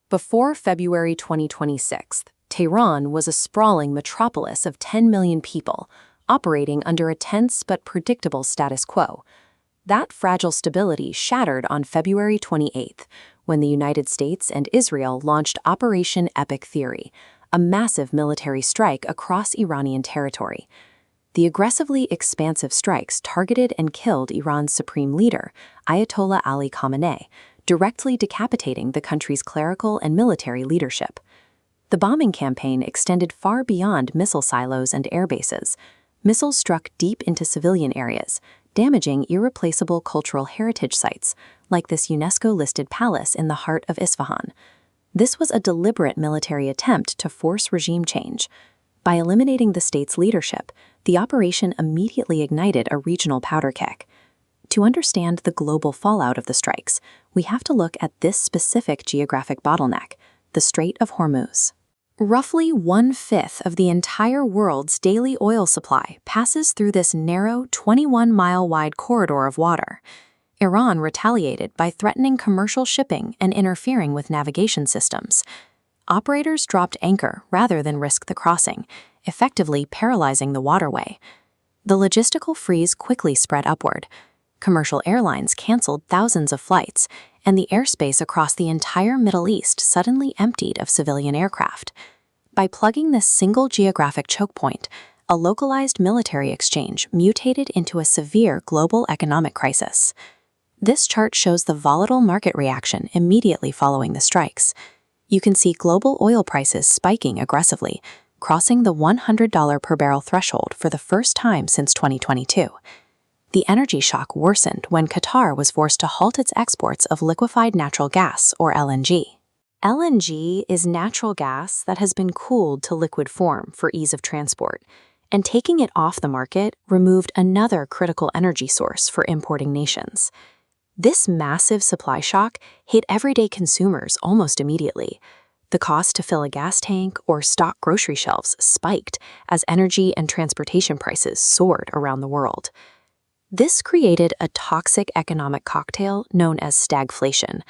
Before February 2026, Tehran was a sprawling metropolis of 10 million people, operating under a tense but predictable status quo. That fragile stability shattered on February 28th, when the United States and Israel launched Operation Epic Theory, a massive military strike across Iranian territory. The aggressively expansive strikes targeted and killed Iran's supreme leader, Ayatollah Ali Khamenei, directly decapitating the country's clerical and military leadership. The bombing campaign extended far beyond missile silos and air bases. Missiles struck deep into civilian areas, damaging irreplaceable cultural heritage sites, like this UNESCO-listed palace in the heart of Isfahan. This was a deliberate military attempt to force regime change. By eliminating the state's leadership, the operation immediately ignited a regional powder keg. To understand the global fallout of the strikes, we have to look at this specific geographic bottleneck, the Strait of Hormuz. Roughly 1/5 of the entire world's daily oil supply passes through this narrow 21-mile-wide corridor of water. Iran retaliated by threatening commercial shipping and interfering with navigation systems. Operators dropped anchor rather than risk the crossing, effectively paralyzing the waterway. The logistical freeze quickly spread upward. Commercial airlines canceled thousands of flights, and the airspace across the entire Middle East suddenly emptied of civilian aircraft. By plugging this single geographic choke point, a localized military exchange mutated into a severe global economic crisis. This chart shows the volatile market reaction immediately following the strikes. You can see global oil prices spiking aggressively, crossing the $100 per barrel threshold for the first time since 2022. The energy shock worsened when Qatar was forced to halt its exports of liquefied natural gas, or LNG. LNG is natural gas that has been cooled to liquid form for ease of transport, and taking it off the market removed another critical energy source for importing nations. This massive supply shock hit everyday consumers almost immediately. The cost to fill a gas tank or stock grocery shelves spiked as energy and transportation prices soared around the world. This created a toxic economic cocktail known as stagflation.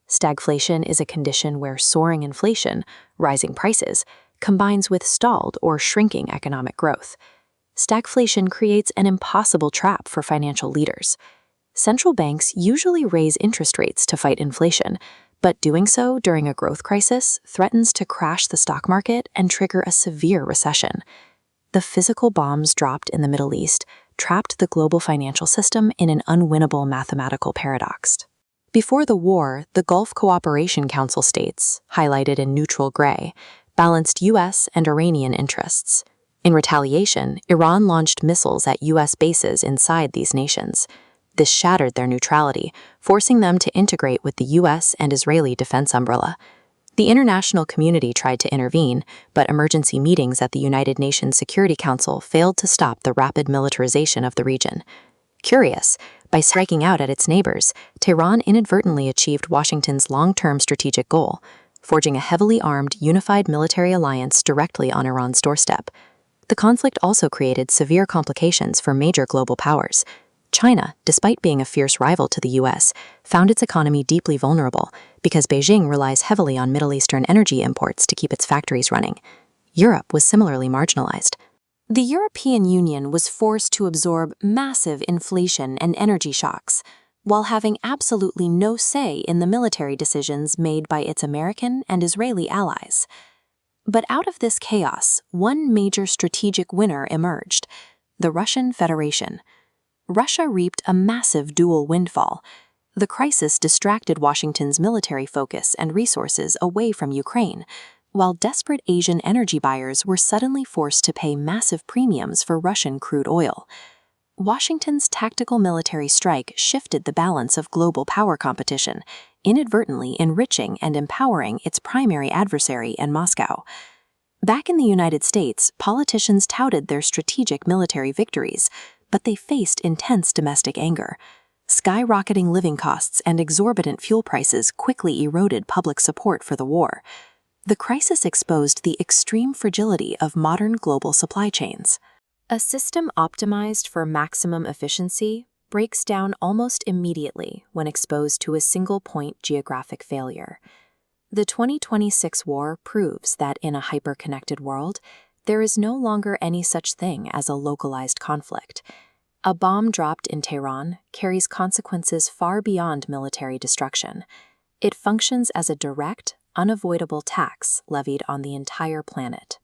Stagflation is a condition where soaring inflation, rising prices, combines with stalled or shrinking economic growth. Stagflation creates an impossible trap for financial leaders. Central banks usually raise interest rates to fight inflation, but doing so during a growth crisis threatens to crash the stock market and trigger a severe recession. The physical bombs dropped in the Middle East trapped the global financial system in an unwinnable mathematical paradox. Before the war, the Gulf Cooperation Council states, highlighted in neutral gray, balanced U.S. and Iranian interests. In retaliation, Iran launched missiles at U.S. bases inside these nations. This shattered their neutrality, forcing them to integrate with the U.S. and Israeli defense umbrella. The international community tried to intervene, but emergency meetings at the United Nations Security Council failed to stop the rapid militarization of the region. Curious, by striking out at its neighbors, Tehran inadvertently achieved Washington's long-term strategic goal, forging a heavily armed, unified military alliance directly on Iran's doorstep. The conflict also created severe complications for major global powers. China, despite being a fierce rival to the U.S., found its economy deeply vulnerable because Beijing relies heavily on Middle Eastern energy imports to keep its factories running. Europe was similarly marginalized. The European Union was forced to absorb massive inflation and energy shocks, while having absolutely no say in the military decisions made by its American and Israeli allies. But out of this chaos, one major strategic winner emerged: the Russian Federation. Russia reaped a massive dual windfall. The crisis distracted Washington's military focus and resources away from Ukraine, while desperate Asian energy buyers were suddenly forced to pay massive premiums for Russian crude oil. Washington's tactical military strike shifted the balance of global power competition, inadvertently enriching and empowering its primary adversary in Moscow. Back in the United States, politicians touted their strategic military victories, but they faced intense domestic anger. Skyrocketing living costs and exorbitant fuel prices quickly eroded public support for the war. The crisis exposed the extreme fragility of modern global supply chains. A system optimized for maximum efficiency breaks down almost immediately when exposed to a single-point geographic failure. The 2026 war proves that in a hyper-connected world, there is no longer any such thing as a localized conflict. A bomb dropped in Tehran carries consequences far beyond military destruction. It functions as a direct, unavoidable tax levied on the entire planet.